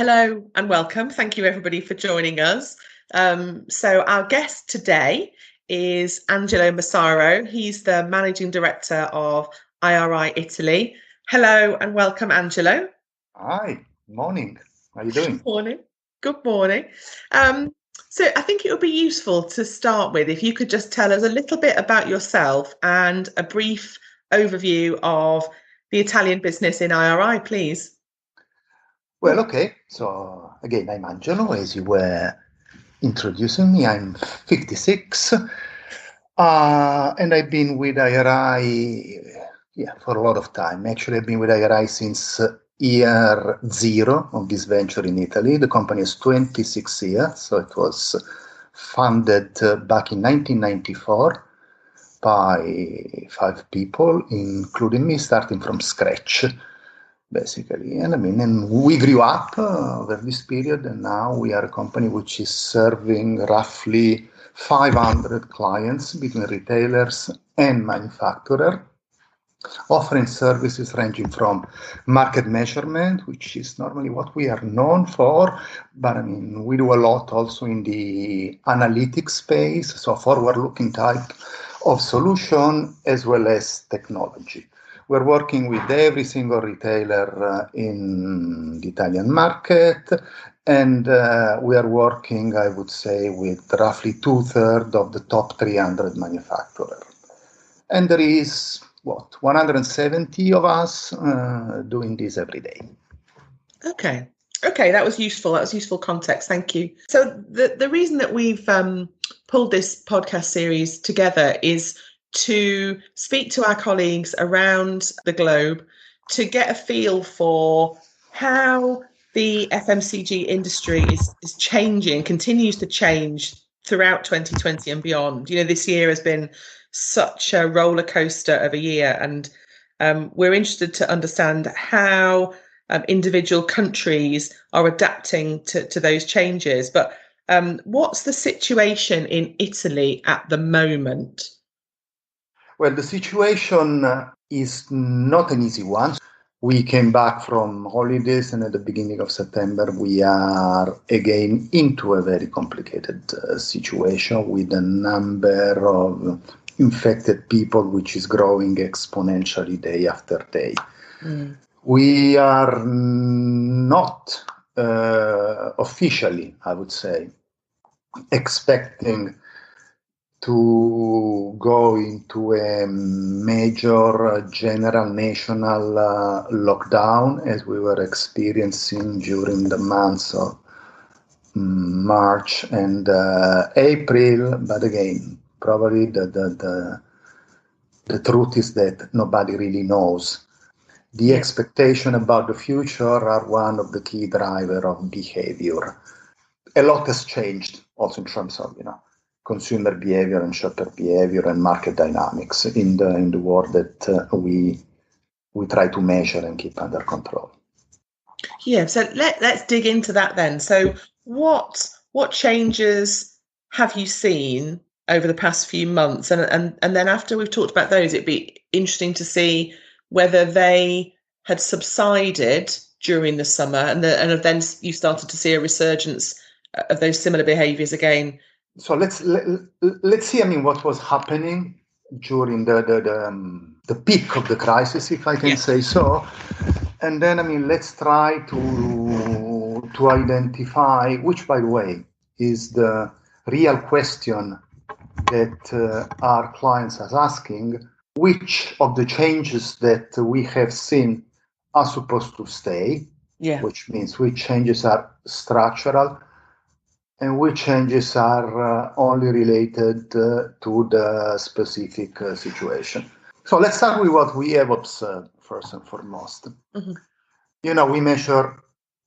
Hello and welcome. Thank you everybody for joining us. So our guest today is Angelo Massaro. He's the Managing Director of IRI Italy. Hello and welcome, Angelo. Hi, morning. How are you doing? Good morning. Good morning. So I think it would be useful to start with if you could just tell us a little bit about yourself and a brief overview of the Italian business in IRI, please. Well, okay. So again, I'm Angelo, as you were introducing me. I'm 56, and I've been with IRI, for a lot of time. Actually, I've been with IRI since year zero of this venture in Italy. The company is 26 years, so it was founded back in 1994 by 5 people, including me, starting from scratch, basically. And we grew up over this period, and now we are a company which is serving roughly 500 clients between retailers and manufacturers, offering services ranging from market measurement, which is normally what we are known for, but we do a lot also in the analytics space, so forward-looking type of solution, as well as technology. We're working with every single retailer in the Italian market, and we are working, I would say, with roughly 2/3 of the top 300 manufacturers. And there is, 170 of us doing this every day. Okay, that was useful. That was useful context. Thank you. So the reason that we've pulled this podcast series together is to speak to our colleagues around the globe to get a feel for how the FMCG industry is changing, continues to change throughout 2020 and beyond. You know, this year has been such a roller coaster of a year, and we're interested to understand how individual countries are adapting to those changes. But what's the situation in Italy at the moment? Well, the situation is not an easy one. We came back from holidays, and at the beginning of September, we are again into a very complicated situation with a number of infected people, which is growing exponentially day after day. We are not officially, I would say, expecting to go into a major general national lockdown as we were experiencing during the months of March and April. But again, probably the truth is that nobody really knows. The expectation about the future are one of the key drivers of behavior. A lot has changed also in terms of, consumer behavior and shopper behavior and market dynamics in the world that we try to measure and keep under control. Yeah, so let's dig into that then. So what changes have you seen over the past few months? And then after we've talked about those, it'd be interesting to see whether they had subsided during the summer and then you started to see a resurgence of those similar behaviors again. So let's see. What was happening during the peak of the crisis, if I can say so, and then let's try to identify, which, by the way, is the real question that our clients are asking: which of the changes that we have seen are supposed to stay, which means which changes are structural, and which changes are only related to the specific situation. So let's start with what we have observed first and foremost. Mm-hmm. We measure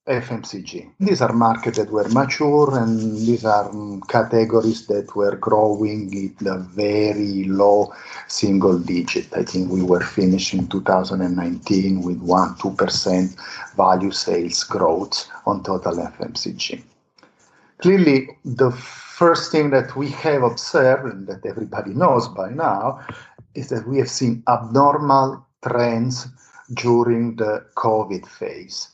FMCG. These are markets that were mature, and these are categories that were growing in a very low single digit. I think we were finishing 2019 with 1-2% value sales growth on total FMCG. Clearly, the first thing that we have observed, and that everybody knows by now, is that we have seen abnormal trends during the COVID phase.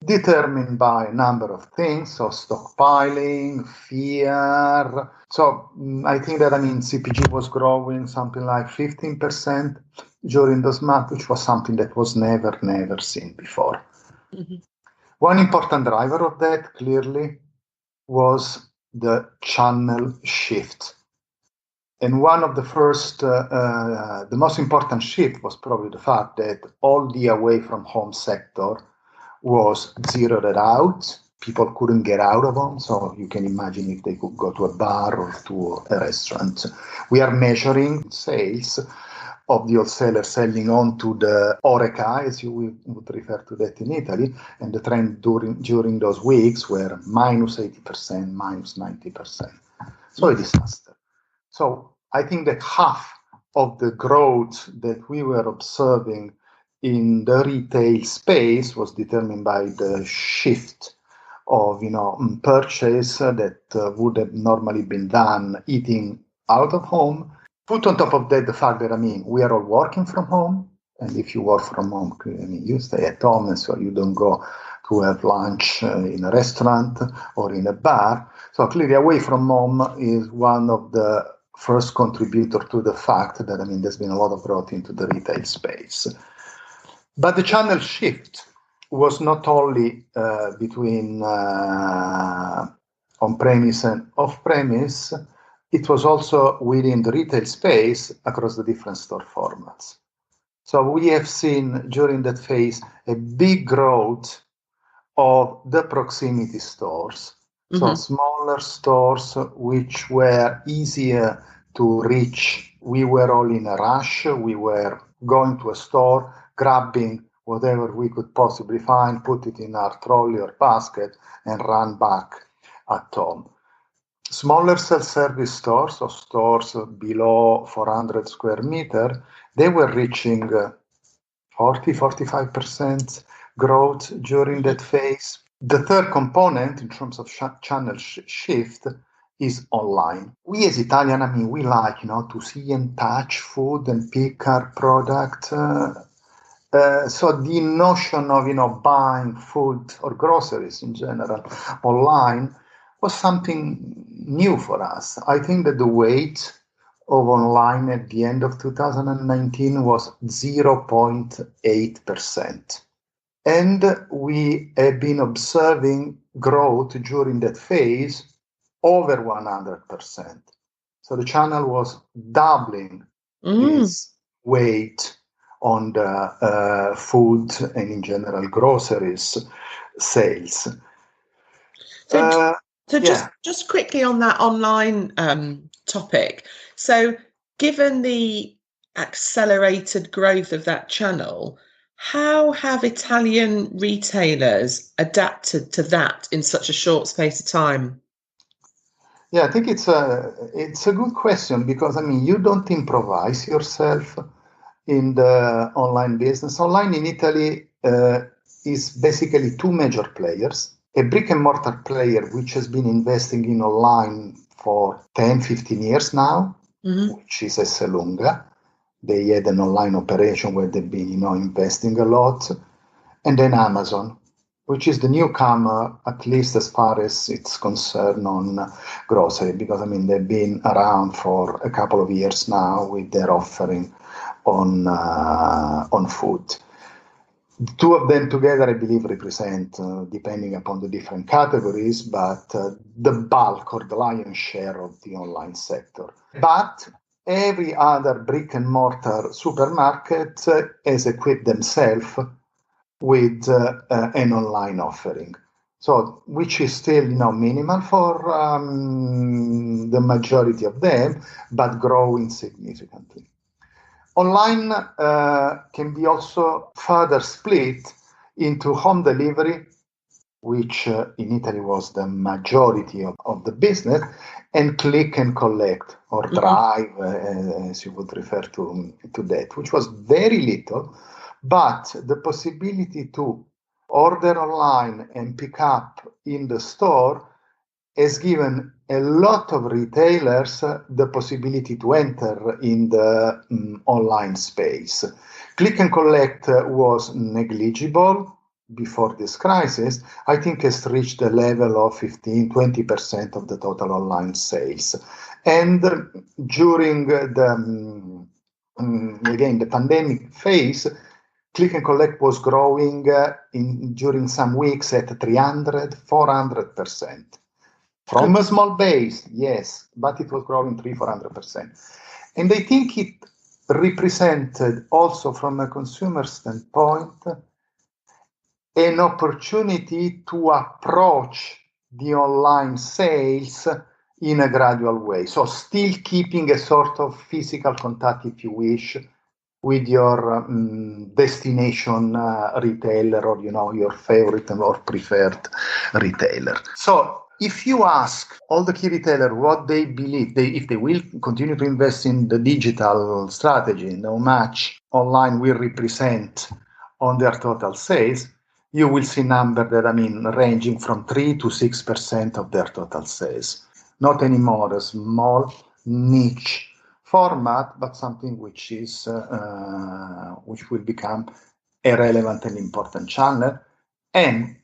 determined by a number of things, so stockpiling, fear. So I think that, CPG was growing something like 15% during those months, which was something that was never seen before. Mm-hmm. One important driver of that, clearly, was the channel shift. And one of the first, the most important shift was probably the fact that all the away from home sector was zeroed out. People couldn't get out of home, so you can imagine if they could go to a bar or to a restaurant. We are measuring sales of the wholesaler selling on to the Horeca, as you would refer to that in Italy, and the trend during those weeks were minus 80%, minus 90%. So a disaster. So I think that half of the growth that we were observing in the retail space was determined by the shift of purchase that would have normally been done eating out of home. Put on top of that the fact that we are all working from home, and if you work from home, you stay at home, and so you don't go to have lunch in a restaurant or in a bar. So clearly, away from home is one of the first contributor to the fact that there's been a lot of growth into the retail space. But the channel shift was not only between on-premise and off-premise, it was also within the retail space across the different store formats. So we have seen during that phase a big growth of the proximity stores. Mm-hmm. So smaller stores which were easier to reach. We were all in a rush. We were going to a store, grabbing whatever we could possibly find, put it in our trolley or basket, and run back at home. Smaller self-service stores, or stores below 400 square meter, they were reaching 40-45% growth during that phase. The third component in terms of channel shift is online. We as Italian, we like, to see and touch food and pick our product. So the notion of, buying food or groceries in general online was something new for us. I think that the weight of online at the end of 2019 was 0.8%. And we have been observing growth during that phase over 100%. So the channel was doubling its weight on the food and in general groceries sales. Just quickly on that online topic. So given the accelerated growth of that channel, how have Italian retailers adapted to that in such a short space of time? Yeah, I think it's a good question because you don't improvise yourself in the online business. Online in Italy is basically two major players. A brick and mortar player which has been investing in online for 10, 15 years now, which is Esselunga. They had an online operation where they've been, investing a lot. And then Amazon, which is the newcomer, at least as far as it's concerned on grocery, because they've been around for a couple of years now with their offering on food. The two of them together, I believe, represent, depending upon the different categories, but the bulk or the lion's share of the online sector. But every other brick and mortar supermarket has equipped themselves with an online offering. So, which is still, minimal for the majority of them, but growing significantly. Online can be also further split into home delivery, which in Italy was the majority of the business, and click and collect or drive, as you would refer to that, which was very little, but the possibility to order online and pick up in the store has given a lot of retailers the possibility to enter in the online space. Click and collect was negligible before this crisis, I think has reached a level of 15-20% of the total online sales. And during the pandemic phase, click and collect was growing during some weeks at 300-400%. From a small base, yes, but it was growing 300-400%. And I think it represented also from a consumer standpoint an opportunity to approach the online sales in a gradual way. So still keeping a sort of physical contact, if you wish, with your destination retailer, or your favorite or preferred retailer. So if you ask all the key retailers what they believe, if they will continue to invest in the digital strategy and how much online will represent on their total sales, you will see numbers that ranging from 3 to 6% of their total sales. Not anymore a small niche format, but something which is which will become a relevant and important channel. And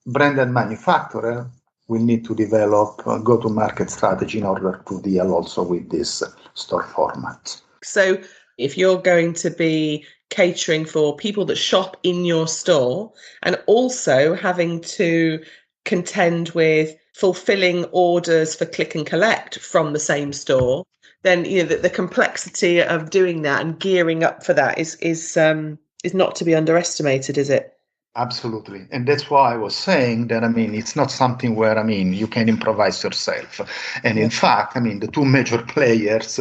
branded manufacturer will need to develop a go-to-market strategy in order to deal also with this store format. So if you're going to be catering for people that shop in your store and also having to contend with fulfilling orders for click and collect from the same store, then the complexity of doing that and gearing up for that is not to be underestimated, is it? Absolutely. And that's why I was saying that, it's not something where, you can improvise yourself. And in fact, the two major players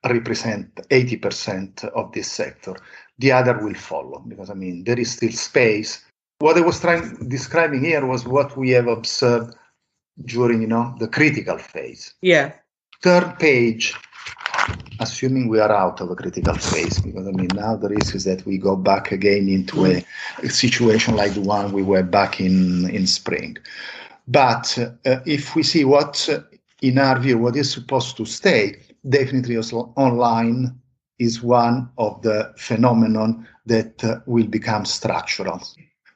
represent 80% of this sector. The other will follow because, there is still space. What I was describing here was what we have observed during, the critical phase. Yeah. Third page, assuming we are out of a critical phase, because now the risk is that we go back again into a situation like the one we were back in spring. But if we see what, in our view, what is supposed to stay, definitely online is one of the phenomenon that will become structural.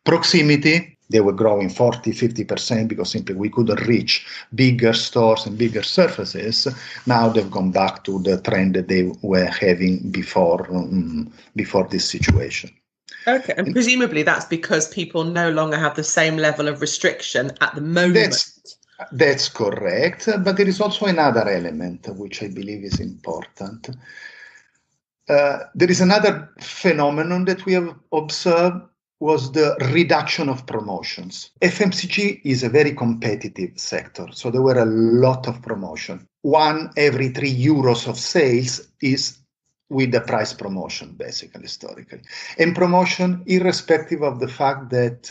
Proximity, they were growing 40-50% because simply we couldn't reach bigger stores and bigger surfaces. Now they've gone back to the trend that they were having before this situation. Okay, and presumably that's because people no longer have the same level of restriction at the moment. That's correct, but there is also another element which I believe is important. There is another phenomenon that we have observed, was the reduction of promotions. FMCG is a very competitive sector, so there were a lot of promotion. 1 every 3 euros of sales is with the price promotion, basically, historically. And promotion, irrespective of the fact that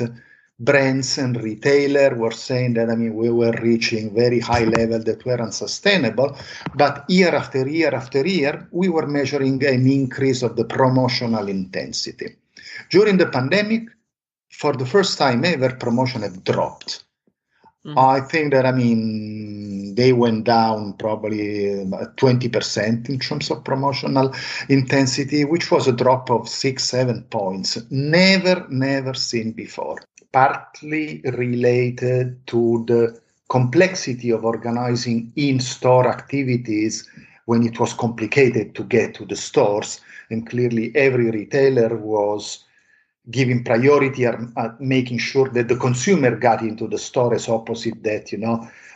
brands and retailers were saying that, we were reaching very high levels that were unsustainable, but year after year after year, we were measuring an increase of the promotional intensity. During the pandemic, for the first time ever, promotion had dropped. I think that, they went down probably 20% in terms of promotional intensity, which was a drop of 6-7 points. Never seen before. Partly related to the complexity of organizing in-store activities when it was complicated to get to the stores. And clearly every retailer was giving priority at making sure that the consumer got into the store, as opposite that,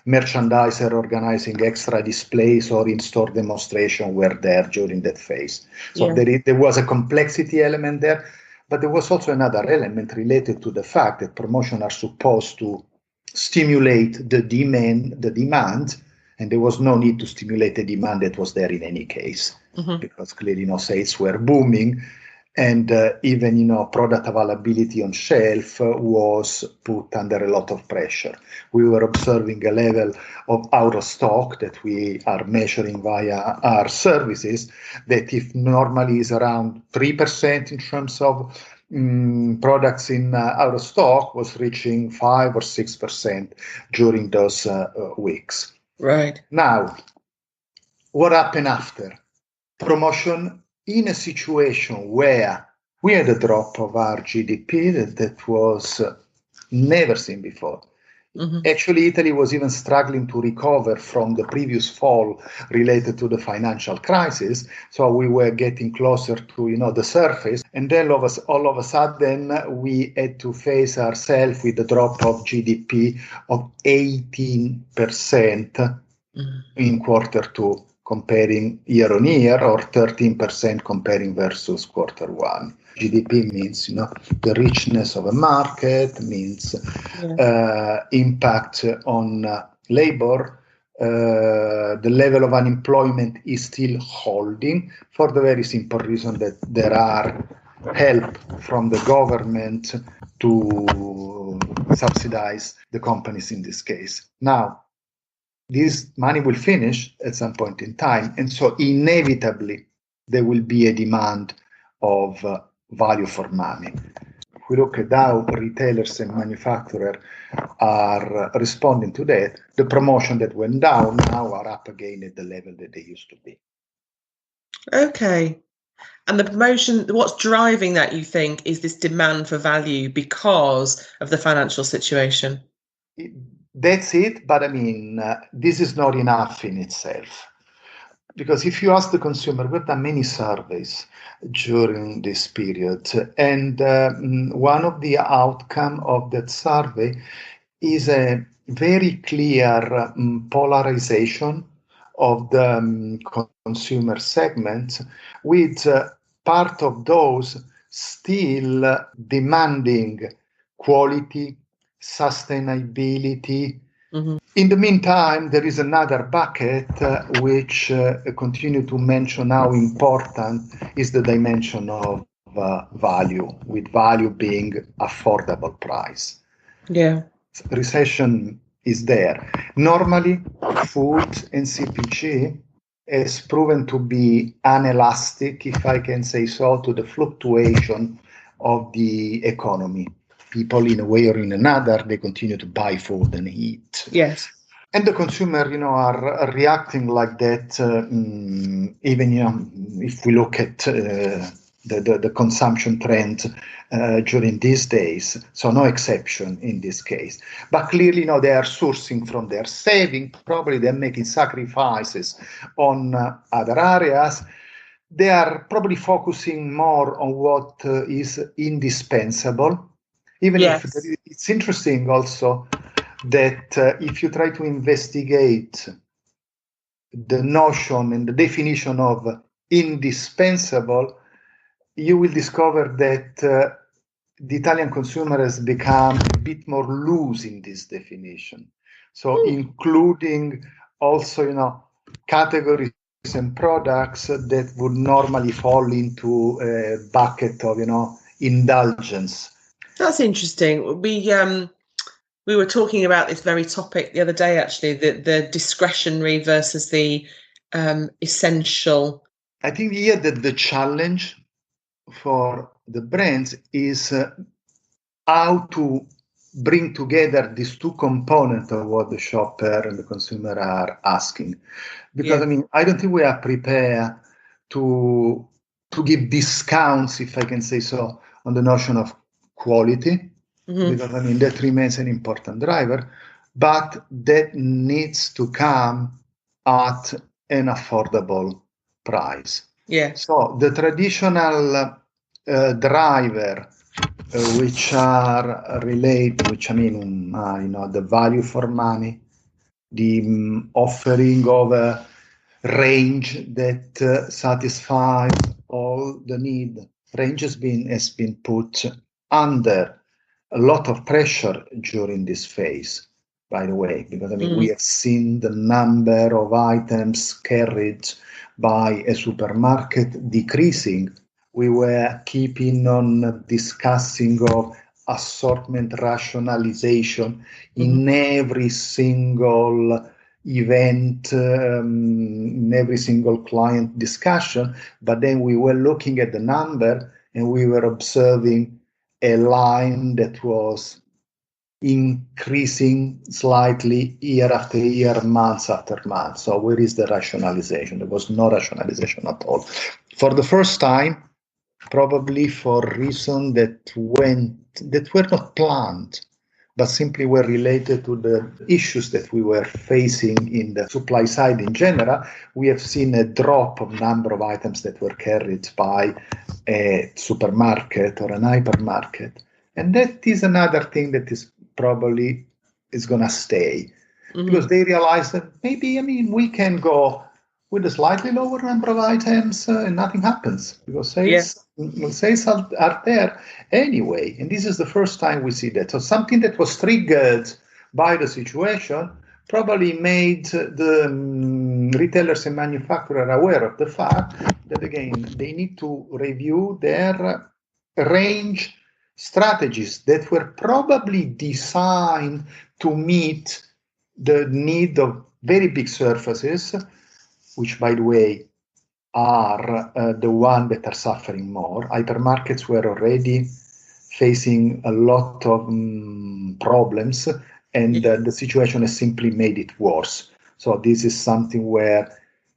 merchandiser organizing extra displays or in-store demonstration were there during that phase. So there was a complexity element there, but there was also another element related to the fact that promotion are supposed to stimulate the demand, and there was no need to stimulate the demand that was there in any case, because clearly, sales were booming. And even, product availability on shelf was put under a lot of pressure. We were observing a level of out of stock that we are measuring via our services, that if normally is around 3% in terms of products in out of stock, was reaching 5 or 6% during those weeks. Right. Now, what happened after? Promotion in a situation where we had a drop of our GDP that was never seen before. Mm-hmm. Actually, Italy was even struggling to recover from the previous fall related to the financial crisis. So we were getting closer to, the surface. And then all of a sudden, we had to face ourselves with a drop of GDP of 18% in quarter two, comparing year on year, or 13% comparing versus quarter one. GDP means, the richness of a market, means impact on labor. The level of unemployment is still holding for the very simple reason that there are help from the government to subsidize the companies in this case. Now, this money will finish at some point in time, and so inevitably there will be a demand of value for money. If we look at how retailers and manufacturers are responding to that, the promotion that went down now are up again at the level that they used to be. Okay. And the promotion, what's driving that, you think, is this demand for value because of the financial situation? That's it, but this is not enough in itself. Because if you ask the consumer, we've done many surveys during this period, and one of the outcomes of that survey is a very clear polarization of the consumer segments, with part of those still demanding quality, sustainability. Mm-hmm. In the meantime, there is another bucket which continue to mention how important is the dimension of value, with value being affordable price. Yeah. Recession is there. Normally, food and CPG has proven to be inelastic, if I can say so, to the fluctuation of the economy. People, in a way or in another, they continue to buy food and eat. Yes. And the consumer, are reacting like that. Even, if we look at the consumption trend during these days, so no exception in this case. But clearly, they are sourcing from their saving. Probably they're making sacrifices on other areas. They are probably focusing more on what is indispensable. Even if it's interesting also that if you try to investigate the notion and the definition of indispensable, you will discover that the Italian consumer has become a bit more loose in this definition. So including also, categories and products that would normally fall into a bucket of, indulgence. That's interesting. We were talking about this very topic the other day, actually, the discretionary versus the essential. I think here that the challenge for the brands is how to bring together these two components of what the shopper and the consumer are asking. Because, I don't think we are prepared to give discounts, if I can say so, on the notion of quality. Mm-hmm. Because, that remains an important driver, but that needs to come at an affordable price. Yeah. So the traditional driver, which are related, the value for money, the offering of a range that satisfies all the need. Range has been put under a lot of pressure during this phase, by the way, because we have seen the number of items carried by a supermarket decreasing. We were keeping on discussing of assortment rationalization in every single event, in every single client discussion, but then we were looking at the number and we were observing a line that was increasing slightly year after year, month after month. So where is the rationalization? There was no rationalization at all. For the first time, probably for reasons that were not planned, but simply were related to the issues that we were facing in the supply side in general. We have seen a drop of number of items that were carried by a supermarket or an hypermarket. And that is another thing that is probably is going to stay, because they realize that maybe, we can go with a slightly lower number of items and nothing happens, because sales are there anyway. And this is the first time we see that. So something that was triggered by the situation probably made the retailers and manufacturers aware of the fact that, again, they need to review their range strategies that were probably designed to meet the need of very big surfaces, which, by the way, are the ones that are suffering more. Hypermarkets were already facing a lot of problems, and the situation has simply made it worse. So this is something where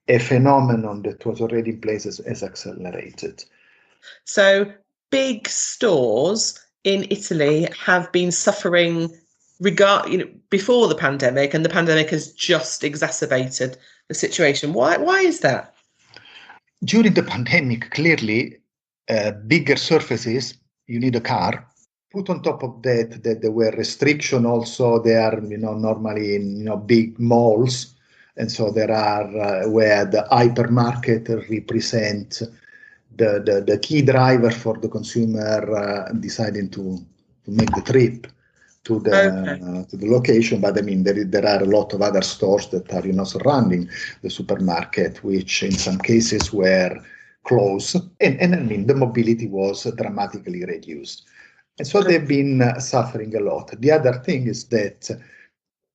a phenomenon that was already in place has accelerated. So big stores in Italy have been suffering before the pandemic, and the pandemic has just exacerbated the situation. Why is that? During the pandemic, clearly, bigger surfaces, you need a car. Put on top of that there were restrictions also. They are, normally in, big malls. And so there are where the hypermarket represent the key driver for the consumer deciding to make the trip to the location. But there are a lot of other stores that are surrounding the supermarket, which in some cases were closed, and the mobility was dramatically reduced, and so they've been suffering a lot. The other thing is that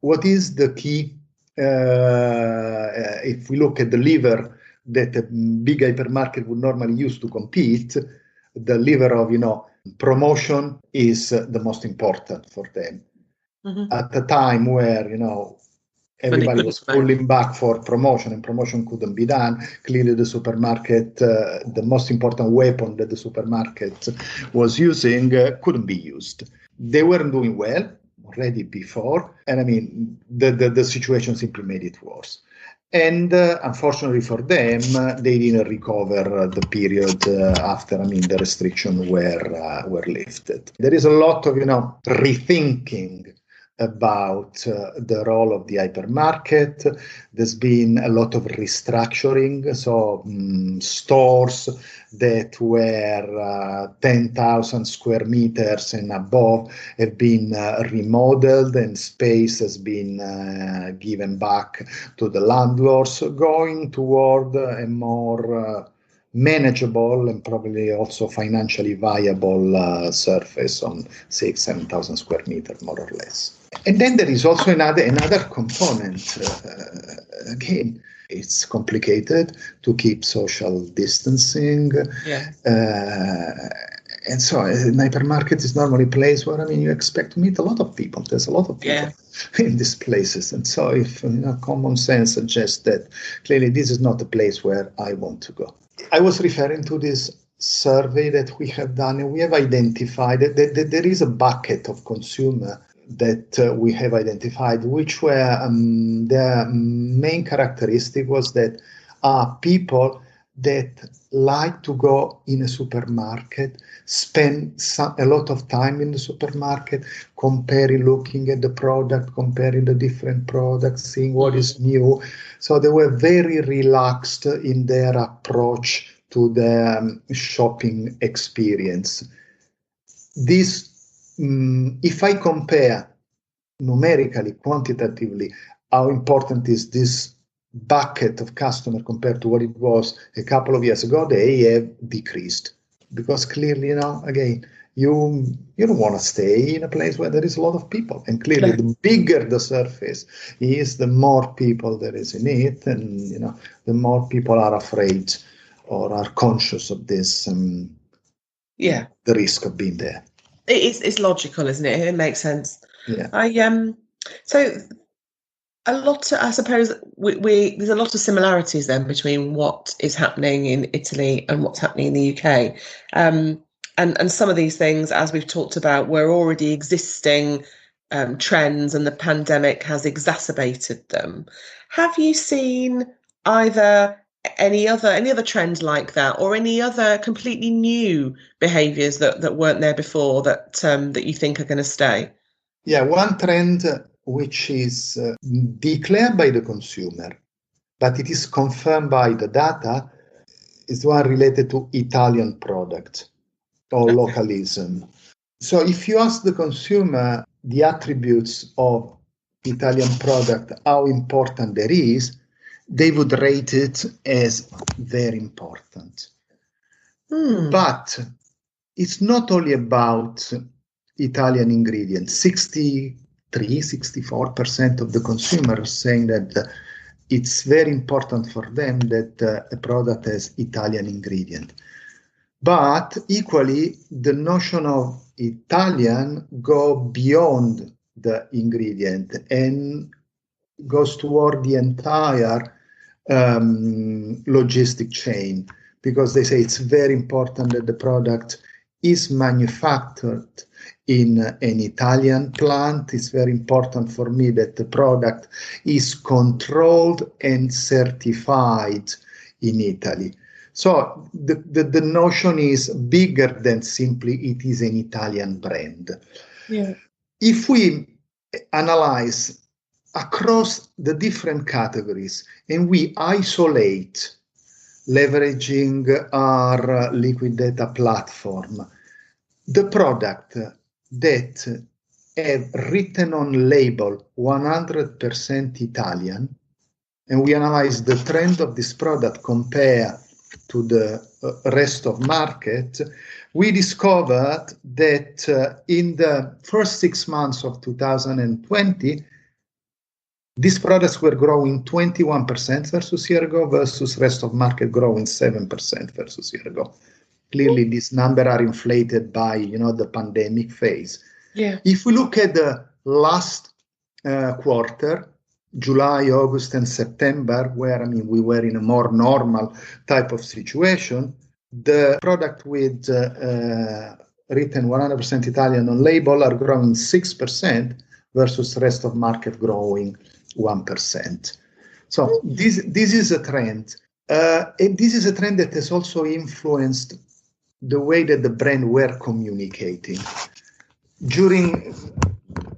what is the key, if we look at the lever that a big hypermarket would normally use to compete, the lever of promotion is the most important for them. At the time where everybody was pulling back for promotion, and promotion couldn't be done, clearly the supermarket, the most important weapon that the supermarket was using, couldn't be used. They weren't doing well already before, and the situation simply made it worse. And unfortunately for them, they didn't recover the period after the restrictions were lifted. There is a lot of rethinking about the role of the hypermarket. There's been a lot of restructuring. So stores that were 10,000 square meters and above have been remodeled, and space has been given back to the landlords, going toward a more manageable and probably also financially viable surface on 6,000-7,000 square meters, more or less. And then there is also another component. Again, it's complicated to keep social distancing. And so an hypermarket is normally a place where, you expect to meet a lot of people. There's a lot of people in these places. And so if common sense suggests that clearly this is not a place where I want to go. I was referring to this survey that we have done, and we have identified that there is a bucket of consumer that we have identified, which were their main characteristic was that people that like to go in a supermarket, spend a lot of time in the supermarket, looking at the product, comparing the different products, seeing what is new. So they were very relaxed in their approach to the shopping experience. This, if I compare numerically, quantitatively, how important is this bucket of customer compared to what it was a couple of years ago, they have decreased. Because clearly, again, you don't want to stay in a place where there is a lot of people. And clearly, the bigger the surface is, the more people there is in it, and the more people are afraid or are conscious of this, the risk of being there. It's logical, isn't it? It makes sense. Yeah. So a lot, I suppose, we there's a lot of similarities then between what is happening in Italy and what's happening in the UK. And some of these things, as we've talked about, were already existing trends, and the pandemic has exacerbated them. Have you seen either any other trends like that, or any other completely new behaviours that weren't there before that you think are going to stay? Yeah, one trend which is declared by the consumer, but it is confirmed by the data, is one related to Italian product or localism. So if you ask the consumer the attributes of Italian product, how important there is, they would rate it as very important. But it's not only about Italian ingredients. 64% of the consumers saying that it's very important for them that a product has Italian ingredient. But equally, the notion of Italian go beyond the ingredient and goes toward the entire logistic chain, because they say it's very important that the product is manufactured in an Italian plant. It's very important for me that the product is controlled and certified in Italy. So the notion is bigger than simply it is an Italian brand. Yeah. If we analyze across the different categories and we isolate, leveraging our liquid data platform, the product that have written on label 100% Italian, and we analyze the trend of this product compared to the rest of market, we discovered that in the first 6 months of 2020, these products were growing 21% versus year ago, versus rest of market growing 7% versus year ago. Clearly, these numbers are inflated by the pandemic phase. Yeah. If we look at the last quarter, July, August, and September, where we were in a more normal type of situation, the product with written 100% Italian on label are growing 6% versus rest of market growing 1%. So this is a trend. And this is a trend that has also influenced the way that the brand were communicating. During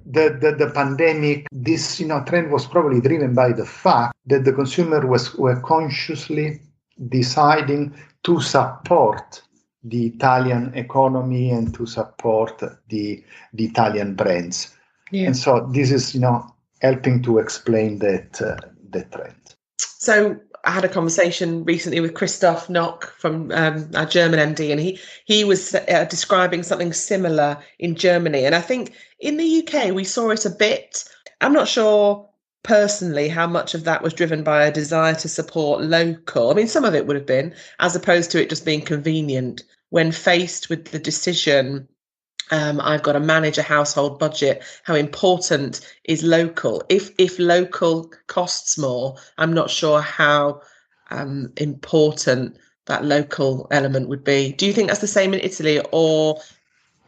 the pandemic, this trend was probably driven by the fact that the consumer were consciously deciding to support the Italian economy and to support the Italian brands. Yeah. And so this is helping to explain that trend. So I had a conversation recently with Christoph Nock from our German MD, and he was describing something similar in Germany. And I think in the UK, we saw it a bit. I'm not sure personally how much of that was driven by a desire to support local. I mean, some of it would have been, as opposed to it just being convenient when faced with the decision, I've got to manage a household budget. How important is local? If local costs more, I'm not sure how important that local element would be. Do you think that's the same in Italy, or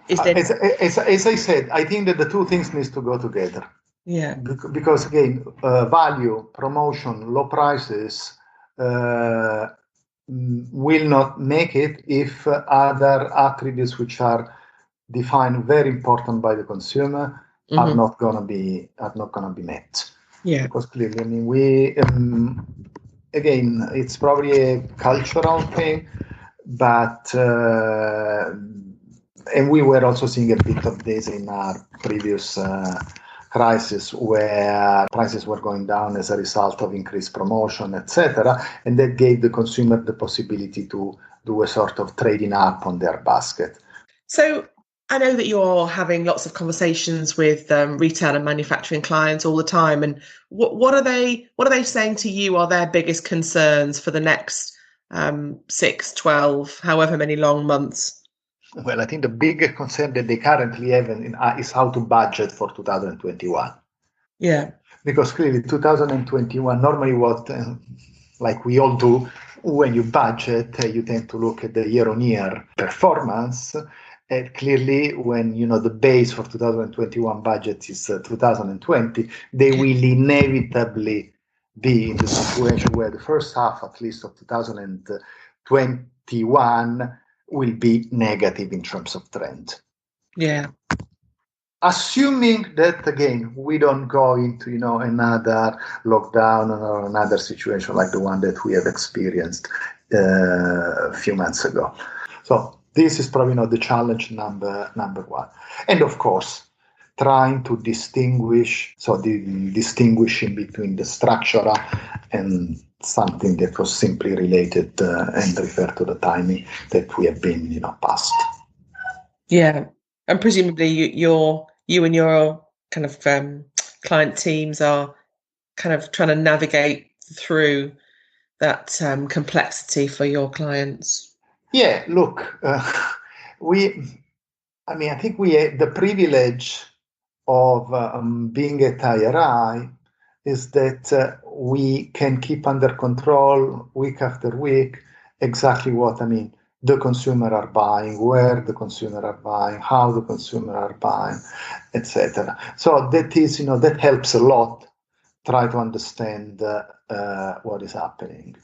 is there? As I said, I think that the two things need to go together. Yeah. Because again, value, promotion, low prices will not make it if other attributes which are defined very important by the consumer are not gonna be met. Yeah. Because clearly, we again, it's probably a cultural thing, but and we were also seeing a bit of this in our previous crisis, where prices were going down as a result of increased promotion, etc., and that gave the consumer the possibility to do a sort of trading up on their basket. So I know that you're having lots of conversations with retail and manufacturing clients all the time, and what are they saying to you are their biggest concerns for the next 6, 12, however many long months? Well, I think the biggest concern that they currently have is how to budget for 2021. Yeah. because clearly 2021, normally what, like we all do, when you budget, you tend to look at the year-on-year performance. And clearly, when the base for 2021 budget is 2020, they will inevitably be in the situation where the first half, at least of 2021, will be negative in terms of trend. Yeah. Assuming that, again, we don't go into another lockdown or another situation like the one that we have experienced a few months ago. So this is probably not the challenge number one. And of course, trying to distinguishing between the structural and something that was simply related and referred to the timing that we have been past. Yeah. And presumably you and your kind of client teams are kind of trying to navigate through that complexity for your clients. Yeah, look, I think we have the privilege of being at IRI is that we can keep under control week after week exactly what the consumer are buying, where the consumer are buying, how the consumer are buying, etc. So that is, that helps a lot. Try to understand what is happening.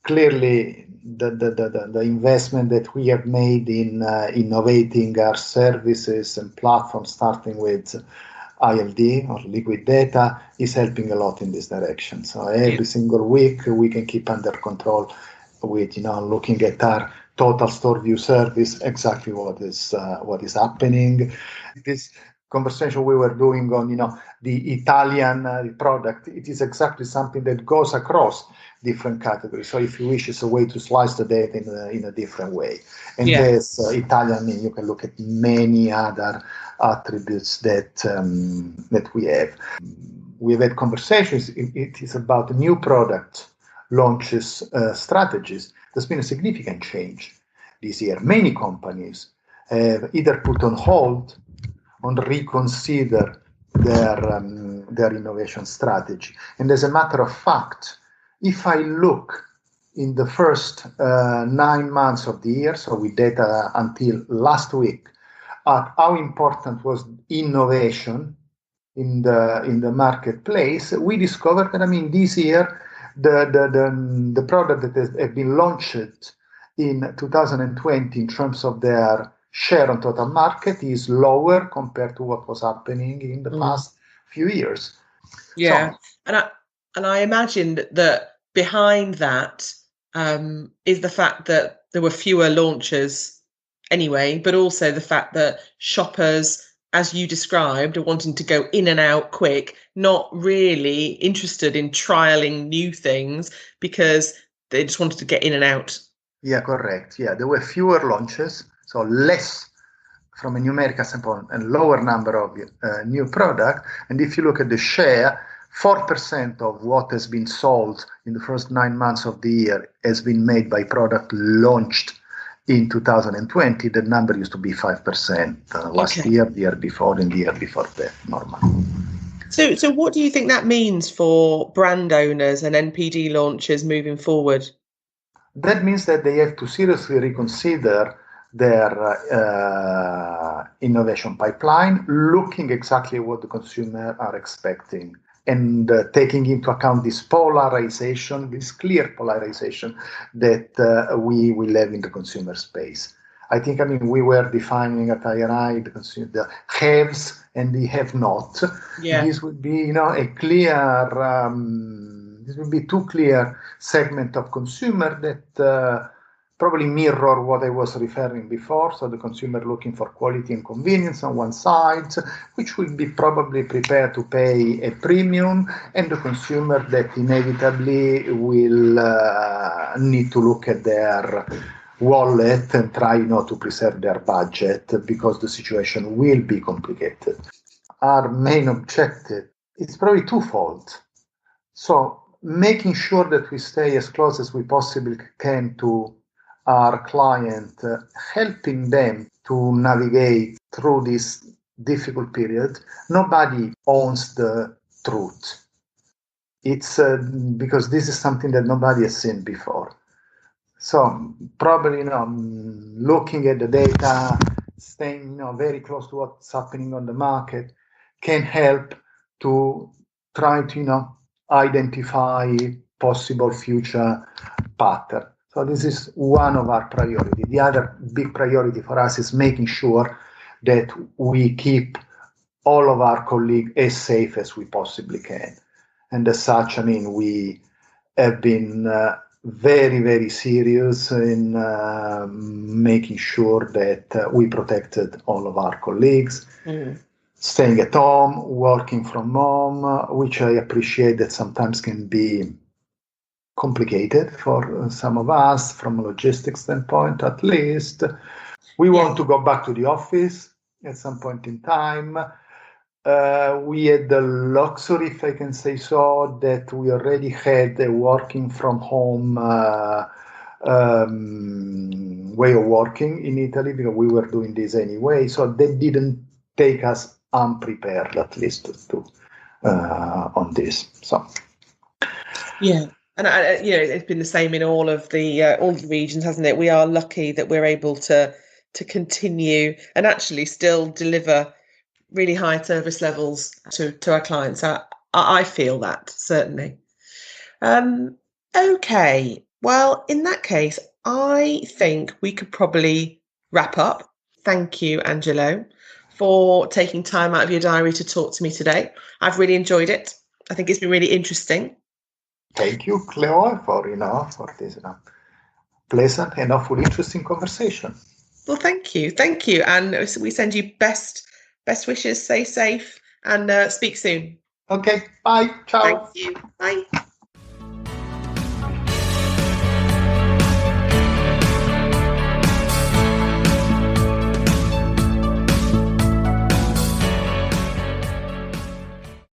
Clearly, the investment that we have made in innovating our services and platforms, starting with ILD or liquid data, is helping a lot in this direction. So every single week we can keep under control with looking at our total store view service, exactly what is happening. This conversation we were doing on the Italian product, it is exactly something that goes across different categories. So if you wish, it's a way to slice the data in a different way. And there's Italian, you can look at many other attributes that we have. We've had conversations. It is about new product launches strategies. There's been a significant change this year. Many companies have either put on hold or reconsider their innovation strategy. And as a matter of fact, if I look in the first 9 months of the year, so with data until last week, at how important was innovation in the marketplace, we discovered that this year the product that have been launched in 2020 in terms of their share on total market is lower compared to what was happening in the past few years. Yeah, so, and I imagine that behind that is the fact that there were fewer launches anyway, but also the fact that shoppers, as you described, are wanting to go in and out quick, not really interested in trialing new things because they just wanted to get in and out. Yeah, correct. Yeah, there were fewer launches, so less from a numerical standpoint and lower number of new product. And if you look at the share, 4% of what has been sold in the first 9 months of the year has been made by product launched in 2020. The number used to be 5% last year, the year before, and the year before that, normal. So what do you think that means for brand owners and NPD launches moving forward? That means that they have to seriously reconsider their innovation pipeline, looking exactly what the consumer are expecting, and taking into account this polarization, this clear polarization that we will have in the consumer space. I think, we were defining at IRI the haves and the have-not. Yeah. This would be, a clear. This will be two clear segment of consumer that probably mirror what I was referring before. So the consumer looking for quality and convenience on one side, which will be probably prepared to pay a premium, and the consumer that inevitably will need to look at their wallet and try to preserve their budget because the situation will be complicated. Our main objective is probably twofold. So making sure that we stay as close as we possibly can to our client, helping them to navigate through this difficult period. Nobody owns the truth. it's because this is something that nobody has seen before. So probably, looking at the data, staying, very close to what's happening on the market can help to try to, identify possible future pattern. So this is one of our priority. The other big priority for us is making sure that we keep all of our colleagues as safe as we possibly can. And as such, we have been very, very serious in making sure that we protected all of our colleagues, staying at home, working from home, which I appreciate that sometimes can be complicated for some of us from a logistics standpoint, at least. We want to go back to the office at some point in time. We had the luxury, if I can say so, that we already had a working from home way of working in Italy, because we were doing this anyway. So that didn't take us unprepared, at least, to on this. So yeah. And it's been the same in all of the regions, hasn't it? We are lucky that we're able to continue and actually still deliver really high service levels to our clients. I feel that, certainly. Okay. Well, in that case, I think we could probably wrap up. Thank you, Angelo, for taking time out of your diary to talk to me today. I've really enjoyed it. I think it's been really interesting. Thank you, Cleo, for this pleasant and hopefully interesting conversation. Well, thank you, and we send you best wishes. Stay safe and speak soon. Okay, bye. Ciao. Thank you. Bye.